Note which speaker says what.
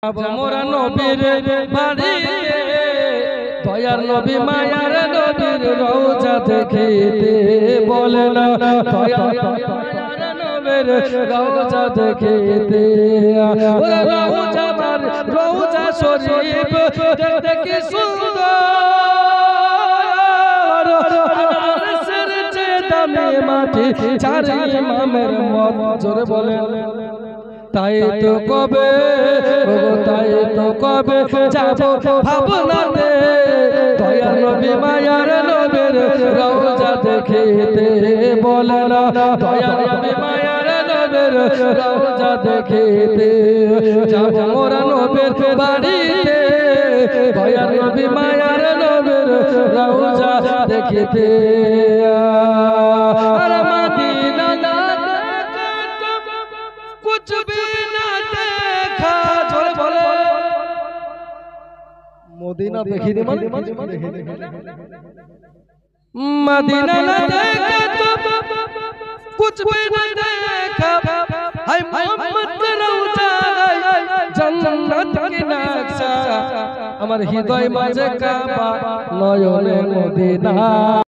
Speaker 1: মোরা নবীর বাড়ি দয়ার নবী মায়ার নবীর রওজা দেখিতে বলে না দয়ার নবীর রওজা দেখিতে ওরে রওজা মার রওজা শরীফ দেখতে কি সুন্দর আরশের চেয়ে দামি মাটি চার ইমামের মত জোরে বলে তাই তো কবে যাব ভাবনাতে দয়ার নবী মায়ার নবীর রওজা দেখিতে বলে না দয়ার নবী মায়ার নবীর রওজা দেখিতে যাব মোরা নবীর বাড়িতে দয়ার নবী মায়ার নবীর রওজা দেখিতে আর মদিনা না कुछ भी ना देखा जोर बोले मदीना देखी नहीं मदीना ना देखा तो कुछ भी ना देखा हाय मोहम्मद के रौजा जन्नत की नक्शा আমার হৃদয় মাঝে কাবা নয়নে মদিনা